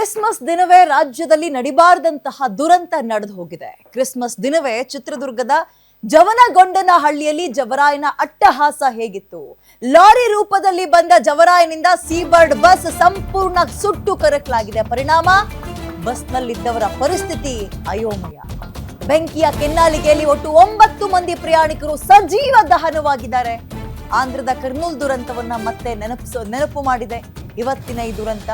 Christmas ದಿನವೇ ರಾಜ್ಯದಲ್ಲಿ ನಡಿಬಾರದಂತಹ ದುರಂತ ನಡೆದು ಹೋಗಿದೆ. ಕ್ರಿಸ್ಮಸ್ ದಿನವೇ ಚಿತ್ರದುರ್ಗದ ಜವನಗೊಂಡನಹಳ್ಳಿಯಲ್ಲಿ ಜವರಾಯನ ಅಟ್ಟಹಾಸ ಹೇಗಿತ್ತು? ಲಾರಿ ರೂಪದಲ್ಲಿ ಬಂದ ಜವರಾಯನಿಂದ ಸೀಬರ್ಡ್ ಬಸ್ ಸಂಪೂರ್ಣ ಸುಟ್ಟು ಕರಕಲಾಗಿದೆ. ಪರಿಣಾಮ ಬಸ್ನಲ್ಲಿದ್ದವರ ಪರಿಸ್ಥಿತಿ ಅಯೋಮಯ. ಬೆಂಕಿಯ ಕೆನ್ನಾಲಿಗೆಯಲ್ಲಿ ಒಟ್ಟು 9 ಮಂದಿ ಪ್ರಯಾಣಿಕರು ಸಜೀವ ದಹನವಾಗಿದ್ದಾರೆ. ಆಂಧ್ರದ ಕರ್ನೂಲ್ ದುರಂತವನ್ನ ಮತ್ತೆ ನೆನಪು ಮಾಡಿದೆ ಇವತ್ತಿನ ಈ ದುರಂತ.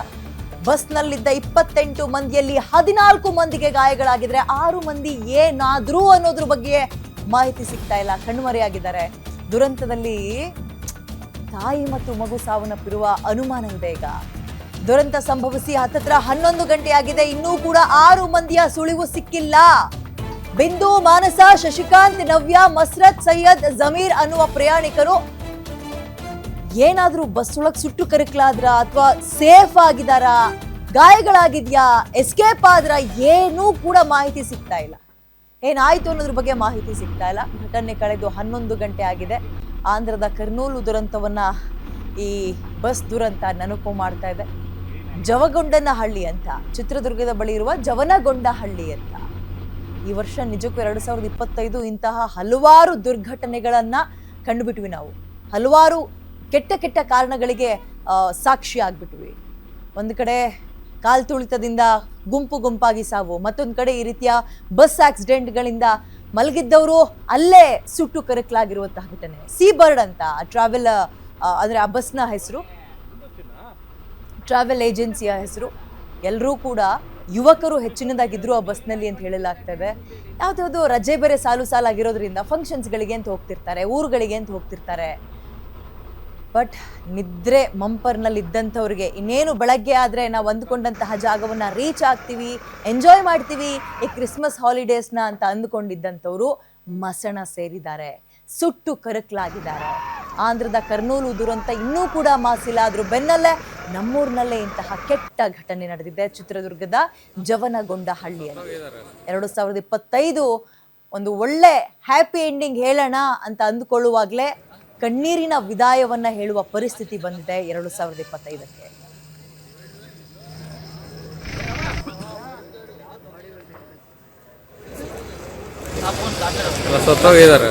ಬಸ್ನಲ್ಲಿದ್ದ 28 ಮಂದಿಯಲ್ಲಿ 14 ಮಂದಿಗೆ ಗಾಯಗಳಾಗಿದ್ರೆ 6 ಮಂದಿ ಏನಾದ್ರೂ ಅನ್ನೋದ್ರ ಬಗ್ಗೆ ಮಾಹಿತಿ ಸಿಗ್ತಾ ಇಲ್ಲ, ಕಣ್ಮರೆಯಾಗಿದ್ದಾರೆ. ದುರಂತದಲ್ಲಿ ತಾಯಿ ಮತ್ತು ಮಗು ಸಾವನ್ನಪ್ಪಿರುವ ಅನುಮಾನ ಇದೆ. ಈಗ ದುರಂತ ಸಂಭವಿಸಿ ಹತ್ತತ್ರ 11 ಗಂಟೆ ಆಗಿದೆ, ಇನ್ನೂ ಕೂಡ 6 ಮಂದಿಯ ಸುಳಿವು ಸಿಕ್ಕಿಲ್ಲ. ಬಿಂದು, ಮಾನಸ, ಶಶಿಕಾಂತ್, ನವ್ಯ, ಮಸ್ರತ್, ಸೈಯದ್, ಜಮೀರ್ ಅನ್ನುವ ಪ್ರಯಾಣಿಕರು ಏನಾದ್ರೂ ಬಸ್ ಒಳಗ್ ಸುಟ್ಟು ಕರಕಲಾದ್ರ ಅಥವಾ ಸೇಫ್ ಆಗಿದಾರ, ಗಾಯಗಳಾಗಿದ್ಯಾ, ಎಸ್ಕೇಪ್ ಆದ್ರ, ಏನೂ ಕೂಡ ಮಾಹಿತಿ ಸಿಗ್ತಾ ಇಲ್ಲ. ಏನಾಯ್ತು ಅನ್ನೋದ್ರ ಬಗ್ಗೆ ಮಾಹಿತಿ ಸಿಗ್ತಾ ಇಲ್ಲ. ಘಟನೆ ಕಳೆದು 11 ಗಂಟೆ ಆಗಿದೆ. ಆಂಧ್ರದ ಕರ್ನೂಲು ದುರಂತವನ್ನ ಈ ಬಸ್ ದುರಂತ ನೆನಪು ಮಾಡ್ತಾ ಇದೆ. ಜವಗೊಂಡನಹಳ್ಳಿ ಅಂತ, ಚಿತ್ರದುರ್ಗದ ಬಳಿ ಇರುವ ಜವನಗೊಂಡನಹಳ್ಳಿ ಅಂತ. ಈ ವರ್ಷ ನಿಜಕ್ಕೂ 2025 ಇಂತಹ ಹಲವಾರು ದುರ್ಘಟನೆಗಳನ್ನ ಕಂಡುಬಿಟ್ವಿ ನಾವು. ಹಲವಾರು ಕೆಟ್ಟ ಕಾರಣಗಳಿಗೆ ಸಾಕ್ಷಿ ಆಗ್ಬಿಟ್ವಿ. ಒಂದು ಕಡೆ ಕಾಲ್ ತುಳಿತದಿಂದ ಗುಂಪಾಗಿ ಸಾವು, ಮತ್ತೊಂದು ಕಡೆ ಈ ರೀತಿಯ ಬಸ್ ಆಕ್ಸಿಡೆಂಟ್ಗಳಿಂದ ಮಲಗಿದ್ದವರು ಅಲ್ಲೇ ಸುಟ್ಟು ಕರಕಲಾಗಿರುವಂತಹ ಘಟನೆ. ಸೀಬರ್ಡ್ ಅಂತ ಟ್ರಾವೆಲ್, ಅಂದ್ರೆ ಆ ಬಸ್ನ ಹೆಸರು, ಟ್ರಾವೆಲ್ ಏಜೆನ್ಸಿಯ ಹೆಸರು. ಎಲ್ಲರೂ ಕೂಡ ಯುವಕರು ಹೆಚ್ಚಿನದಾಗಿದ್ರು ಆ ಬಸ್ನಲ್ಲಿ ಅಂತ ಹೇಳಲಾಗ್ತಾ ಇದೆ. ಯಾವುದ್ಯಾವುದೋ ರಜೆ ಬೇರೆ ಸಾಲಾಗಿರೋದ್ರಿಂದ ಫಂಕ್ಷನ್ಸ್ಗಳಿಗೆ ಅಂತ ಹೋಗ್ತಿರ್ತಾರೆ, ಊರುಗಳಿಗೆ ಅಂತ ಹೋಗ್ತಿರ್ತಾರೆ. ಬಟ್ ನಿದ್ರೆ ಮಂಪರ್ನಲ್ಲಿ ಇದ್ದಂಥವ್ರಿಗೆ ಇನ್ನೇನು ಬೆಳಗ್ಗೆ ಆದರೆ ನಾವು ಅಂದುಕೊಂಡಂತಹ ಜಾಗವನ್ನ ರೀಚ್ ಆಗ್ತೀವಿ, ಎಂಜಾಯ್ ಮಾಡ್ತೀವಿ ಈ ಕ್ರಿಸ್ಮಸ್ ಹಾಲಿಡೇಸ್ನ ಅಂತ ಅಂದುಕೊಂಡಿದ್ದಂಥವ್ರು ಮಸಣ ಸೇರಿದ್ದಾರೆ, ಸುಟ್ಟು ಕರಕಲಾಗಿದ್ದಾರೆ. ಆಂಧ್ರದ ಕರ್ನೂಲು ದುರಂತ ಇನ್ನೂ ಕೂಡ ಮಾಸಿಲ್ಲ. ಆದ್ರೂ ಬೆನ್ನಲ್ಲೇ ನಮ್ಮೂರಿನಲ್ಲೇ ಇಂತಹ ಕೆಟ್ಟ ಘಟನೆ ನಡೆದಿದೆ. ಚಿತ್ರದುರ್ಗದ ಜವನಗೊಂಡನಹಳ್ಳಿಯಲ್ಲಿ 2025 ಒಂದು ಒಳ್ಳೆ ಹ್ಯಾಪಿ ಎಂಡಿಂಗ್ ಹೇಳೋಣ ಅಂತ ಅಂದುಕೊಳ್ಳುವಾಗಲೇ ಕಣ್ಣೀರಿನ ವಿದಾಯವನ್ನ ಹೇಳುವ ಪರಿಸ್ಥಿತಿ ಬಂದಿದೆ 2025ಕ್ಕೆ. ಸತ್ತೋಗಿದ್ದಾರೆ.